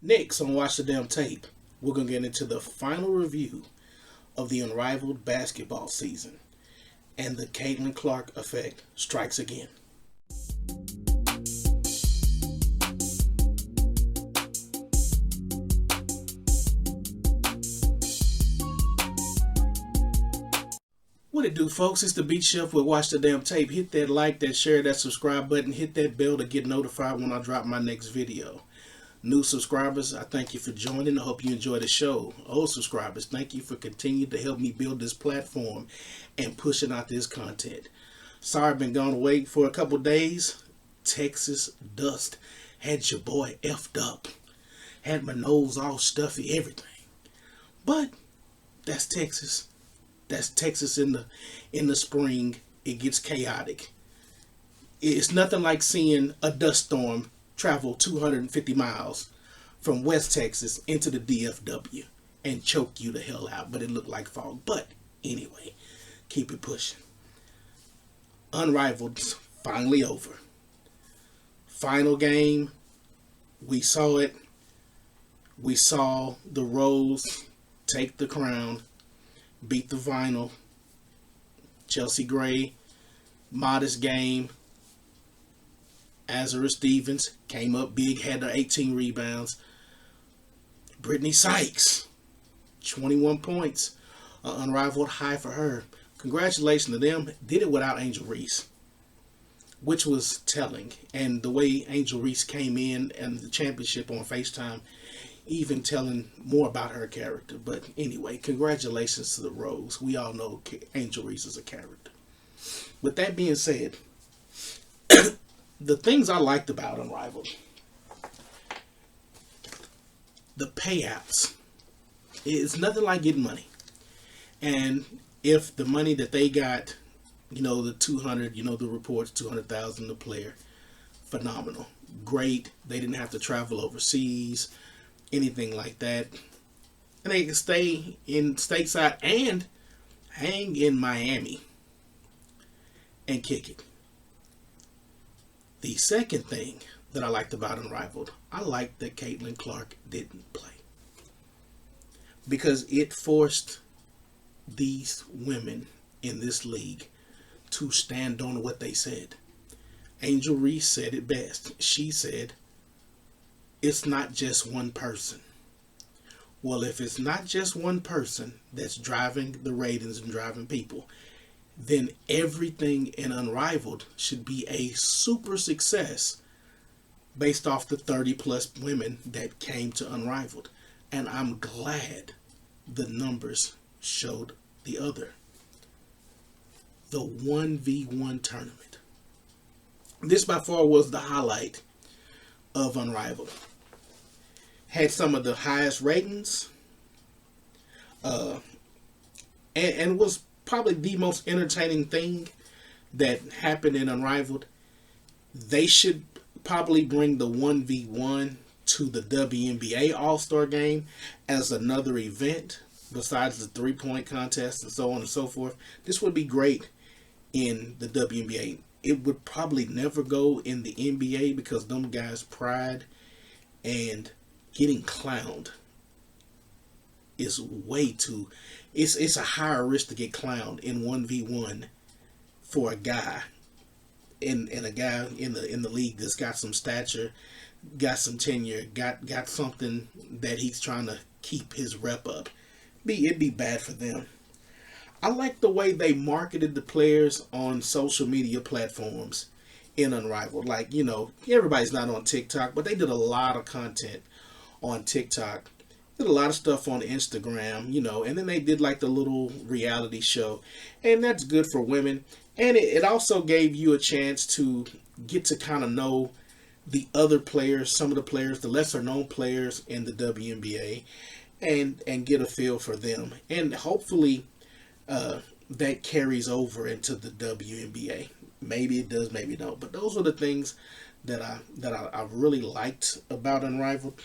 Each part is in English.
Next on Watch the Damn Tape, we're going to get into the final review of the Unrivaled basketball season, and the Caitlin Clark effect strikes again. What it do, folks? It's the Beat Chef with Watch the Damn Tape. Hit that like, that share, that subscribe button. Hit that bell to get notified when I drop my next video. New subscribers, I thank you for joining. I hope you enjoy the show. Old subscribers, thank you for continuing to help me build this platform and pushing out this content. Sorry I've been gone away for a couple days. Texas dust had your boy effed up. Had my nose all stuffy, everything. But that's Texas. That's Texas in the spring. It gets chaotic. It's nothing like seeing a dust storm travel 250 miles from West Texas into the DFW and choke you the hell out. But it looked like fog. But anyway, keep it pushing. Unrivaled's finally over. Final game. We saw it. We saw the Rose take the crown, beat the Vinyl. Chelsea Gray, modest game. Azura Stevens came up big, had her 18 rebounds. Brittany Sykes, 21 points. An unrivaled high for her. Congratulations to them. Did it without Angel Reese, which was telling. And the way Angel Reese came in and the championship on FaceTime, even telling more about her character. But anyway, congratulations to the Rose. We all know Angel Reese is a character. With that being said, the things I liked about Unrivaled, the payouts. It's nothing like getting money. And if the money that they got, the 200, the reports, 200,000 a player, phenomenal. Great. They didn't have to travel overseas, anything like that. And they can stay in stateside and hang in Miami and kick it. The second thing that I liked about Unrivaled, I liked that Caitlin Clark didn't play. Because it forced these women in this league to stand on what they said. Angel Reese said it best. She said, it's not just one person. Well, if it's not just one person that's driving the ratings and driving people, then everything in Unrivaled should be a super success based off the 30 plus women that came to Unrivaled. And I'm glad the numbers showed the other. The 1v1 tournament. This by far was the highlight of Unrivaled. Had some of the highest ratings, and was probably the most entertaining thing that happened in Unrivaled. They should probably bring the 1v1 to the WNBA All-Star Game as another event besides the 3-point contest and so on and so forth. This would be great in the WNBA. It would probably never go in the NBA because them guys' pride and getting clowned is way too. It's a higher risk to get clowned in 1v1 for a guy, and a guy in the league that's got some stature, got some tenure, got something that he's trying to keep his rep up. It'd be bad for them. I like the way they marketed the players on social media platforms in Unrivaled. Like, everybody's not on TikTok, but they did a lot of content on TikTok. Did a lot of stuff on Instagram, and then they did like the little reality show. And that's good for women. And it also gave you a chance to get to kind of know the other players, some of the players, the lesser known players in the WNBA, and get a feel for them. And hopefully that carries over into the WNBA. Maybe it does, maybe it don't. But those are the things that I really liked about Unrivaled.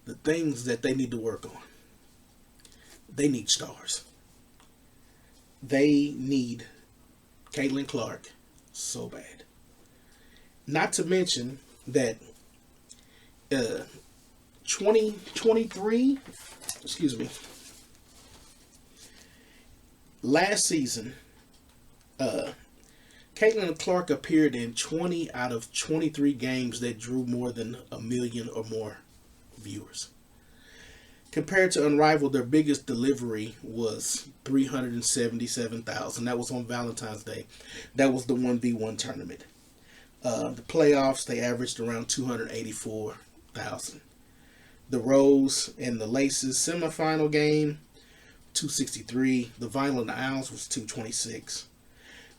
The things that they need to work on. They need stars. They need Caitlin Clark so bad. Not to mention that 2023, excuse me, last season, Caitlin Clark appeared in 20 out of 23 games that drew more than 1 million or more viewers. Compared to Unrivaled, their biggest delivery was 377,000. That was on Valentine's Day. That was the 1v1 tournament. The playoffs, they averaged around 284,000. The Rose and the Laces semifinal game, 263. The Violent Owls was 226.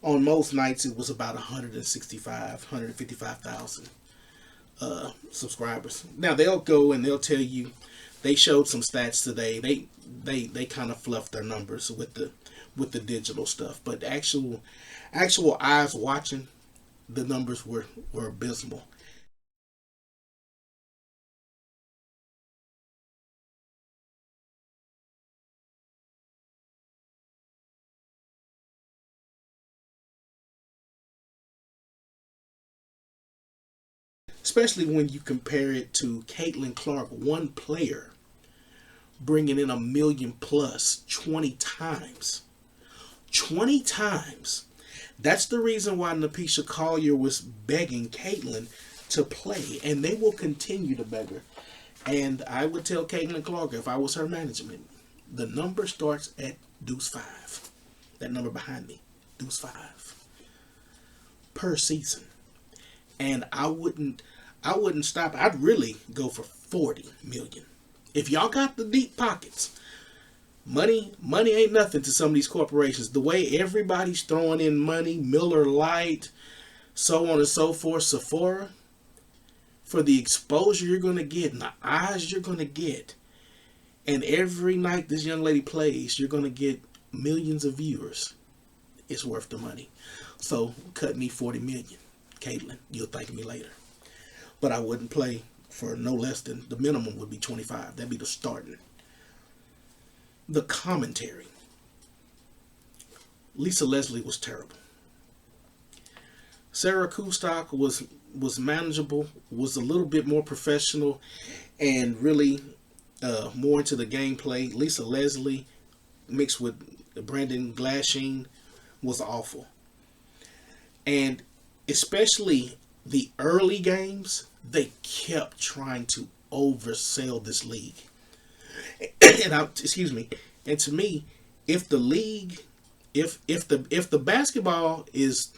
On most nights, it was about 155,000 subscribers. Now they'll go and they'll tell you they showed some stats today. They kind of fluffed their numbers with the digital stuff, but actual eyes watching, the numbers were abysmal. Especially when you compare it to Caitlin Clark, one player, bringing in 1 million plus 20 times. 20 times. That's the reason why Napisha Collier was begging Caitlin to play, and they will continue to beg her. And I would tell Caitlin Clark, if I was her management, the number starts at deuce 5. That number behind me, deuce 5 per season. And I wouldn't stop. I'd really go for 40 million. If y'all got the deep pockets, money ain't nothing to some of these corporations. The way everybody's throwing in money, Miller Lite, so on and so forth, Sephora, for the exposure you're going to get and the eyes you're going to get. And every night this young lady plays, you're going to get millions of viewers. It's worth the money. So cut me 40 million. Caitlin, you'll thank me later. But I wouldn't play for no less than, the minimum would be 25. That'd be the starting. The commentary. Lisa Leslie was terrible. Sarah Kustok was manageable, was a little bit more professional, and really more into the gameplay. Lisa Leslie, mixed with Brandon Glasheen, was awful. And especially the early games, they kept trying to oversell this league. And to me, if the league, if the basketball is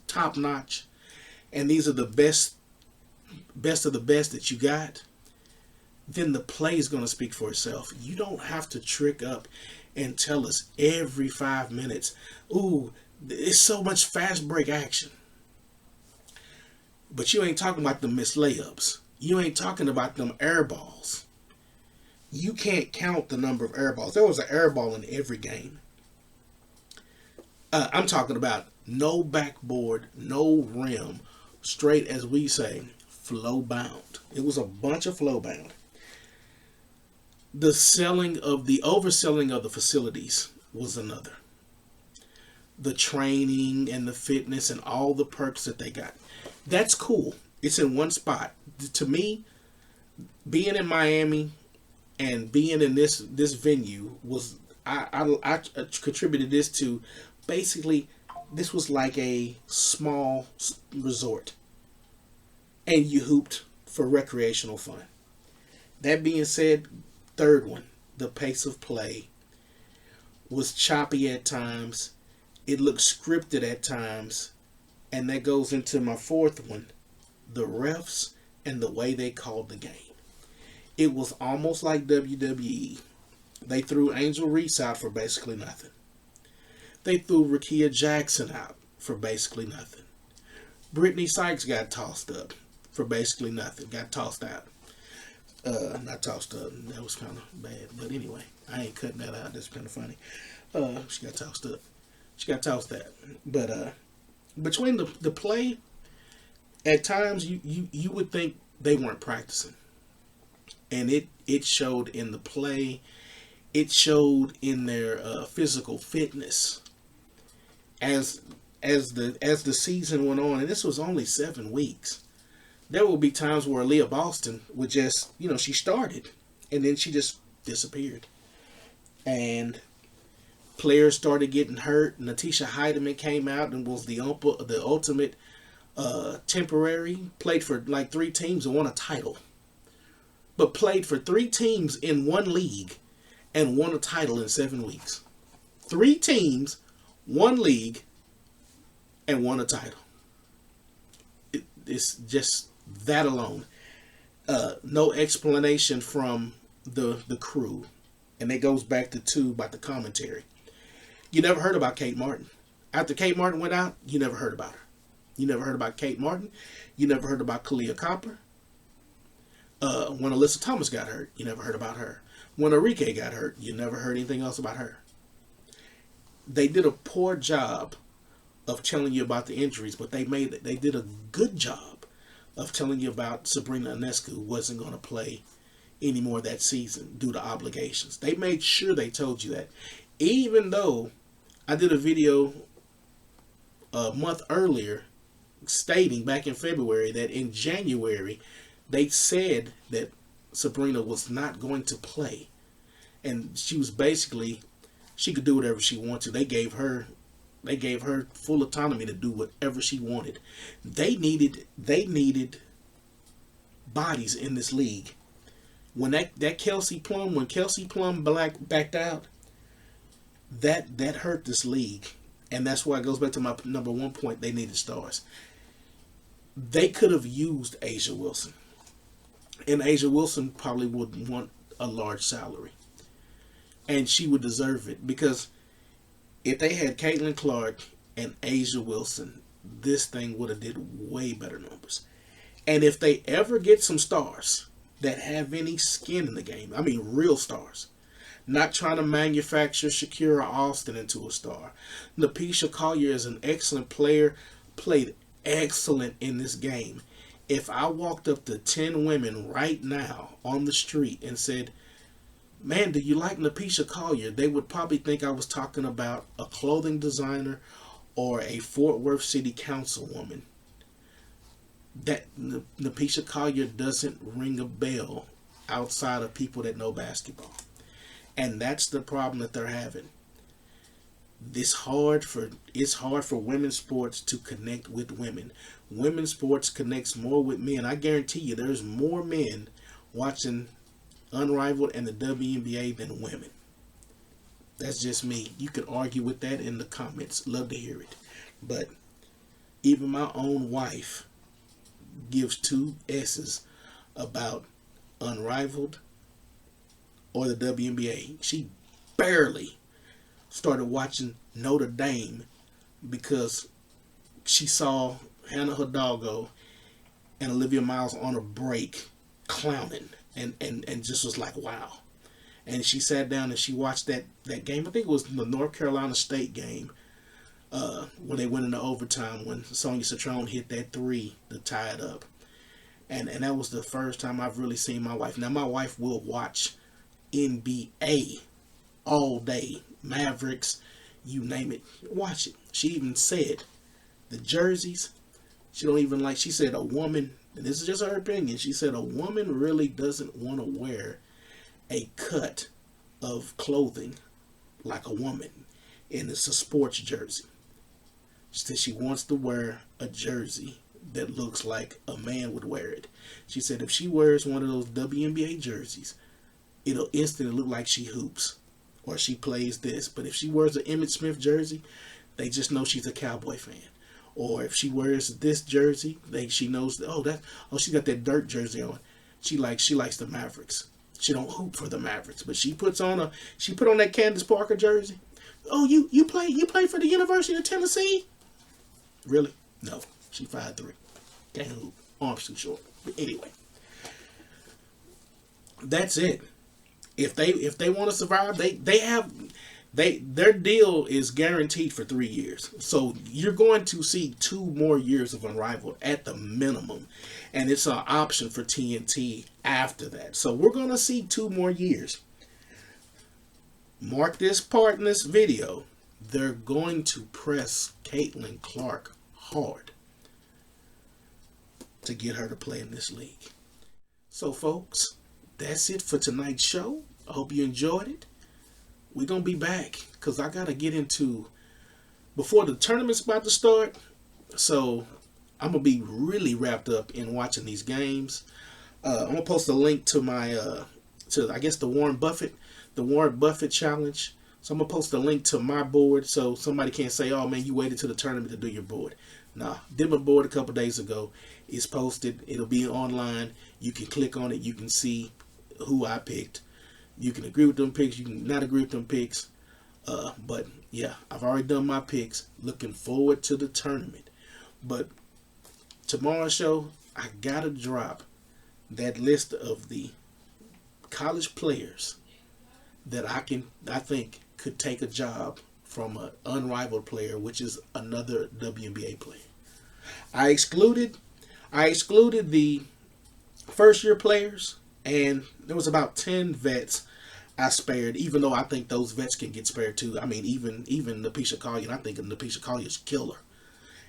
top notch, and these are the best of the best that you got, then the play is going to speak for itself. You don't have to trick up and tell us every 5 minutes, ooh, it's so much fast break action. But you ain't talking about the missed layups. You ain't talking about them air balls. You can't count the number of air balls. There was an air ball in every game. I'm talking about no backboard, no rim, straight, as we say, flow bound. It was a bunch of flow bound. The overselling of the facilities was another. The training and the fitness and all the perks that they got. That's cool. It's in one spot. To me, being in Miami and being in this venue was, I contributed this to, basically, this was like a small resort, and you hooped for recreational fun. That being said, third one, the pace of play was choppy at times. It looked scripted at times. And that goes into my fourth one, the refs and the way they called the game. It was almost like WWE. They threw Angel Reese out for basically nothing. They threw Rakia Jackson out for basically nothing. Brittany Sykes got tossed up for basically nothing. Got tossed out. Not tossed up. That was kind of bad. But anyway, I ain't cutting that out. That's kind of funny. She got tossed up. She got tossed out. But between the play, at times you would think they weren't practicing. And it showed in the play. It showed in their physical fitness as the season went on. And this was only 7 weeks. there will be times where Leah Boston would just, she started and then she just disappeared. And players started getting hurt. Natisha Heidemann came out and was the ultimate temporary. Played for like 3 teams and won a title. But played for 3 teams in one league and won a title in 7 weeks. 3 teams, 1 league, and won a title. It's just that alone. No explanation from the crew. And it goes back to 2 about the commentary. You never heard about Kate Martin. After Kate Martin went out, you never heard about her. You never heard about Kate Martin. You never heard about Kalia Copper. When Alyssa Thomas got hurt, you never heard about her. When Arike got hurt, you never heard anything else about her. They did a poor job of telling you about the injuries, but they did a good job of telling you about Sabrina Ionescu, who wasn't going to play anymore that season due to obligations. They made sure they told you that. Even though I did a video a month earlier stating back in February that in January they said that Sabrina was not going to play. And she was basically, she could do whatever she wanted. They gave her full autonomy to do whatever she wanted. They needed bodies in this league. When Kelsey Plum backed out, that hurt this league. And that's why it goes back to my number 1 point. They needed stars. They could have used A'ja Wilson. And A'ja Wilson probably would want a large salary. And she would deserve it. Because if they had Caitlin Clark and A'ja Wilson, this thing would have did way better numbers. And if they ever get some stars that have any skin in the game, I mean real stars, not trying to manufacture Shakira Austin into a star. Napisha Collier is an excellent player, played excellent in this game. If I walked up to 10 women right now on the street and said, man, do you like Napisha Collier? They would probably think I was talking about a clothing designer or a Fort Worth City Councilwoman. That Napisha Collier doesn't ring a bell outside of people that know basketball. And that's the problem that they're having. It's hard for women's sports to connect with women. Women's sports connects more with men. I guarantee you there's more men watching Unrivaled and the WNBA than women. That's just me. You can argue with that in the comments. Love to hear it. But even my own wife gives 2 S's about Unrivaled or the WNBA. She barely started watching Notre Dame because she saw Hannah Hidalgo and Olivia Miles on a break clowning and just was like, wow. And she sat down and she watched that game. I think it was the North Carolina State game when they went into overtime when Sonia Citron hit that 3 to tie it up. And that was the first time I've really seen my wife. Now, my wife will watch NBA all day. Mavericks, you name it, watch it. She even said the jerseys, she don't even like, she said a woman, and this is just her opinion, she said a woman really doesn't want to wear a cut of clothing like a woman, and it's a sports jersey. She said she wants to wear a jersey that looks like a man would wear it. She said if she wears one of those WNBA jerseys, it'll instantly look like she hoops or she plays this. But if she wears an Emmitt Smith jersey, they just know she's a Cowboy fan. Or if she wears this jersey, she knows that, she got that dirt jersey on. She likes the Mavericks. She don't hoop for the Mavericks, but she put on that Candace Parker jersey. Oh, you play for the University of Tennessee? Really? No. She 5'3". Can't hoop. Arms too short. But anyway, that's it. If they want to survive, their deal is guaranteed for 3 years. So you're going to see 2 more years of Unrivaled at the minimum, and it's an option for TNT after that. So we're going to see 2 more years. Mark this part in this video. They're going to press Caitlin Clark hard. to get her to play in this league. So, folks, that's it for tonight's show. I hope you enjoyed it. We're going to be back because I got to get into, before the tournament's about to start, so I'm going to be really wrapped up in watching these games. I'm going to post a link to my, I guess, the Warren Buffett challenge. So I'm going to post a link to my board so somebody can't say, oh man, you waited to the tournament to do your board. Nah, did my board a couple days ago. It's posted. It'll be online. You can click on it. You can see who I picked. You can agree with them picks. You can not agree with them picks. But yeah, I've already done my picks. Looking forward to the tournament. But tomorrow's show, I gotta drop that list of the college players that I think could take a job from an unrivaled player, which is another WNBA player. I excluded the first year players, and there was about 10 vets I spared, even though I think those vets can get spared too. I mean, even Napisha Collier, I think Napisha Collier's killer.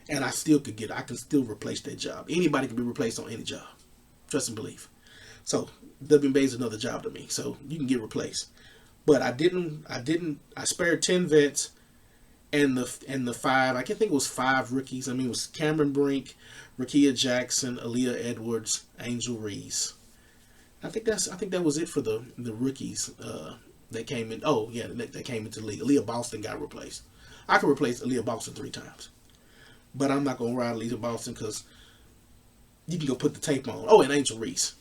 And I can still replace that job. Anybody can be replaced on any job. Trust and believe. So WNBA is another job to me. So you can get replaced. But I spared 10 vets and the five, I can think it was 5 rookies. I mean, it was Cameron Brink, Rakia Jackson, Aaliyah Edwards, Angel Reese. I think that was it for the rookies that came in. Oh yeah, that came into the league. Aaliyah Boston got replaced. I could replace Aaliyah Boston 3 times, but I'm not gonna ride Aaliyah Boston because you can go put the tape on. Oh, and Angel Reese,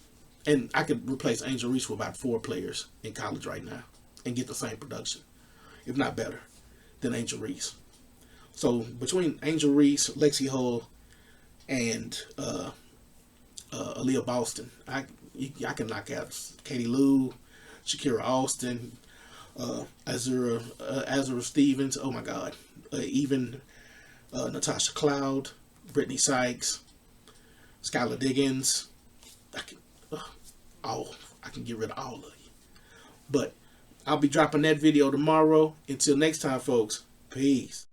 and I could replace Angel Reese with about 4 players in college right now and get the same production, if not better, than Angel Reese. So between Angel Reese, Lexi Hull, and Aaliyah Boston, I can knock out Katie Lou, Shakira Austin, Azura Stevens. Oh my God, even Natasha Cloud, Brittany Sykes, Skylar Diggins. I can get rid of all of you. But I'll be dropping that video tomorrow. Until next time, folks. Peace.